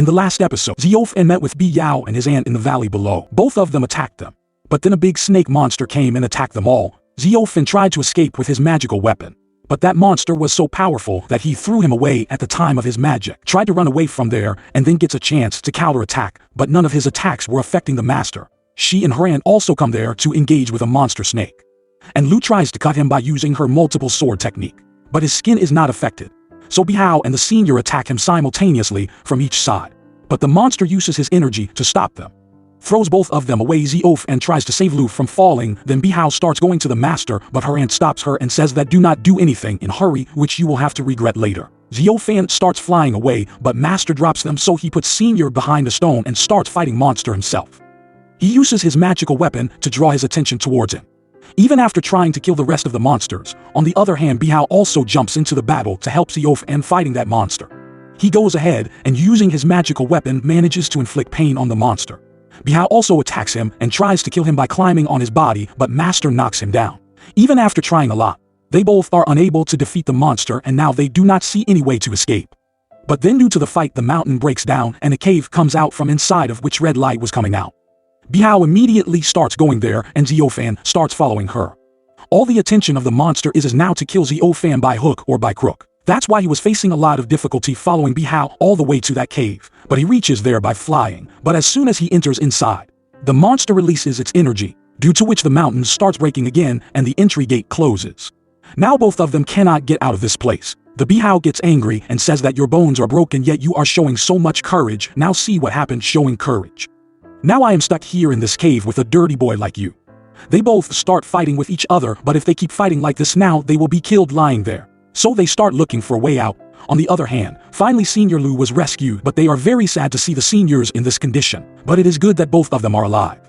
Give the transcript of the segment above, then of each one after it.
In the last episode, 𝓷𝓸𝓲𝓬𝓮 met with Biao and his aunt in the valley below. Both of them attacked them. But then a big snake monster came and attacked them all. 𝓷𝓸𝓲𝓬𝓮 tried to escape with his magical weapon. But that monster was so powerful that he threw him away at the time of his magic, tried to run away from there, and then gets a chance to counterattack, but none of his attacks were affecting the master. Shi and her aunt also come there to engage with a monster snake. And Lu tries to cut him by using her multiple sword technique. But his skin is not affected. So Biao and the senior attack him simultaneously from each side. But the monster uses his energy to stop them. Throws both of them away. 𝓷𝓸𝓲𝓬𝓮 tries to save Lu from falling, then Biao starts going to the master, but her aunt stops her and says that do not do anything in hurry, which you will have to regret later. 𝓷𝓸𝓲𝓬𝓮 starts flying away, but master drops them, so he puts senior behind a stone and starts fighting monster himself. He uses his magical weapon to draw his attention towards him. Even after trying to kill the rest of the monsters, on the other hand Biao also jumps into the battle to help 𝓷𝓸𝓲𝓬𝓮 fighting that monster. He goes ahead and using his magical weapon manages to inflict pain on the monster. Biao also attacks him and tries to kill him by climbing on his body, but master knocks him down. Even after trying a lot, they both are unable to defeat the monster, and now they do not see any way to escape. But then due to the fight the mountain breaks down and a cave comes out from inside of which red light was coming out. Biao immediately starts going there and 𝓷𝓸𝓲𝓬𝓮 starts following her. All the attention of the monster is now to kill 𝓷𝓸𝓲𝓬𝓮 by hook or by crook. That's why he was facing a lot of difficulty following Biao all the way to that cave, but he reaches there by flying. But as soon as he enters inside, the monster releases its energy, due to which the mountain starts breaking again and the entry gate closes. Now both of them cannot get out of this place. The Biao gets angry and says that your bones are broken, yet you are showing so much courage. Now see what happened showing courage. Now I am stuck here in this cave with a dirty boy like you. They both start fighting with each other, but if they keep fighting like this now they will be killed lying there. So they start looking for a way out. On the other hand, finally Senior Lu was rescued, but they are very sad to see the seniors in this condition. But it is good that both of them are alive.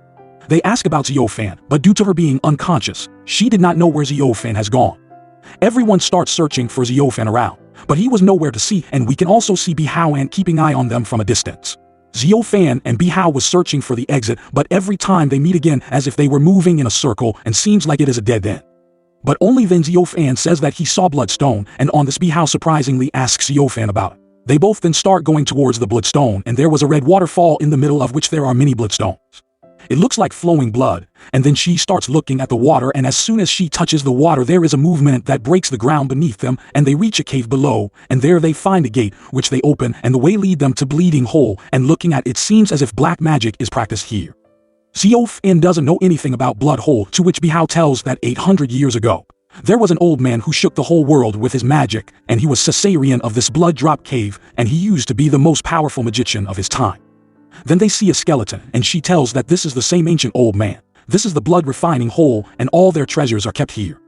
They ask about 𝓷𝓸𝓲𝓬𝓮, but due to her being unconscious, she did not know where 𝓷𝓸𝓲𝓬𝓮 has gone. Everyone starts searching for 𝓷𝓸𝓲𝓬𝓮 around, but he was nowhere to see, and we can also see Biao and keeping eye on them from a distance. 𝓷𝓸𝓲𝓬𝓮 and Biao was searching for the exit, but every time they meet again as if they were moving in a circle and seems like it is a dead end. But only then 𝓷𝓸𝓲𝓬𝓮 says that he saw bloodstone, and on this Biao surprisingly asks 𝓷𝓸𝓲𝓬𝓮 about it. They both then start going towards the bloodstone, and there was a red waterfall in the middle of which there are many bloodstones. It looks like flowing blood, and then she starts looking at the water, and as soon as she touches the water there is a movement that breaks the ground beneath them, and they reach a cave below, and there they find a gate, which they open, and the way lead them to Bleeding Hole, and looking at it seems as if black magic is practiced here. 𝓷𝓸𝓲𝓬𝓮 doesn't know anything about Blood Hole, to which Biao tells that 800 years ago, there was an old man who shook the whole world with his magic, and he was 𝓔𝓷𝓲𝓬𝓮 of this blood drop cave, and he used to be the most powerful magician of his time. Then they see a skeleton, and she tells that this is the same ancient old man. This is the blood refining hole, and all their treasures are kept here.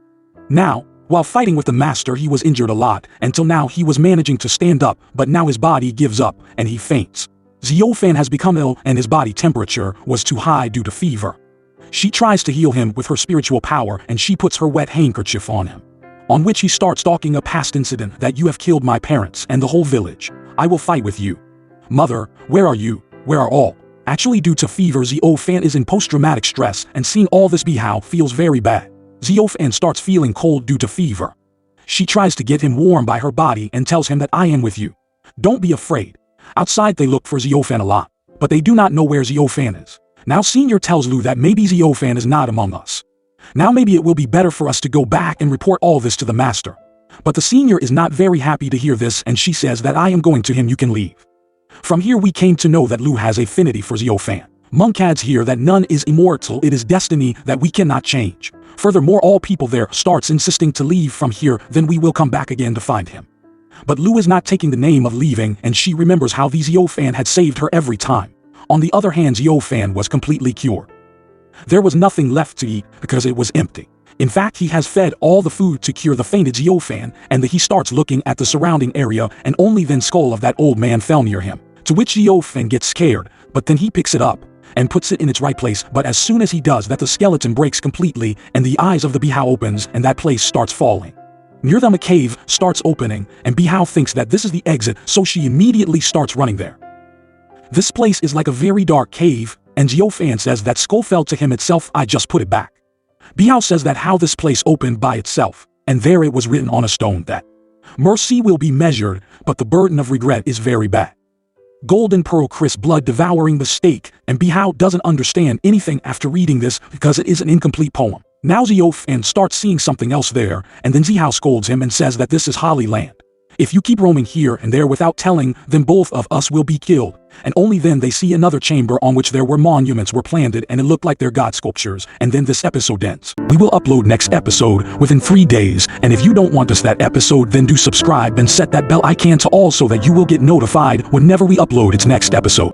Now, while fighting with the master he was injured a lot, until now he was managing to stand up, but now his body gives up, and he faints. 𝓷𝓸𝓲𝓬𝓮 has become ill, and his body temperature was too high due to fever. She tries to heal him with her spiritual power, and she puts her wet handkerchief on him. On which he starts talking a past incident that you have killed my parents and the whole village. I will fight with you. Mother, where are you? Where are all? Actually due to fever 𝓷𝓸𝓲𝓬𝓮 is in post-traumatic stress, and seeing all this Biao feels very bad. 𝓷𝓸𝓲𝓬𝓮 starts feeling cold due to fever. She tries to get him warm by her body and tells him that I am with you. Don't be afraid. Outside they look for 𝓷𝓸𝓲𝓬𝓮 a lot, but they do not know where 𝓷𝓸𝓲𝓬𝓮 is. Now Senior tells Lu that maybe 𝓷𝓸𝓲𝓬𝓮 is not among us. Now maybe it will be better for us to go back and report all this to the master. But the senior is not very happy to hear this, and she says that I am going to him, you can leave. From here we came to know that Lu has affinity for 𝓷𝓸𝓲𝓬𝓮. Monk adds here that none is immortal, it is destiny that we cannot change. Furthermore, all people there starts insisting to leave from here, then we will come back again to find him. But Lu is not taking the name of leaving, and she remembers how 𝓷𝓸𝓲𝓬𝓮 had saved her every time. On the other hand, 𝓷𝓸𝓲𝓬𝓮 was completely cured. There was nothing left to eat because it was empty. In fact, he has fed all the food to cure the fainted 𝓷𝓸𝓲𝓬𝓮, and he starts looking at the surrounding area, and only then skull of that old man fell near him. To which 𝓷𝓸𝓲𝓬𝓮 gets scared, but then he picks it up and puts it in its right place, but as soon as he does that the skeleton breaks completely and the eyes of the Biao opens and that place starts falling. Near them a cave starts opening, and Biao thinks that this is the exit, so she immediately starts running there. This place is like a very dark cave, and 𝓷𝓸𝓲𝓬𝓮 says that skull fell to him itself, I just put it back. Biao says that how this place opened by itself, and there it was written on a stone that mercy will be measured, but the burden of regret is very bad. Golden pearl crisp blood devouring the steak, and Biao doesn't understand anything after reading this because it is an incomplete poem. Now Xiaofan starts seeing something else there, and then Zihao scolds him and says that this is Holly Land. If you keep roaming here and there without telling, then both of us will be killed. And only then they see another chamber on which there were monuments were planted and it looked like they're god sculptures, and then this episode ends. We will upload next episode within 3 days, and if you don't want us that episode, then do subscribe and set that bell icon to all so that you will get notified whenever we upload its next episode.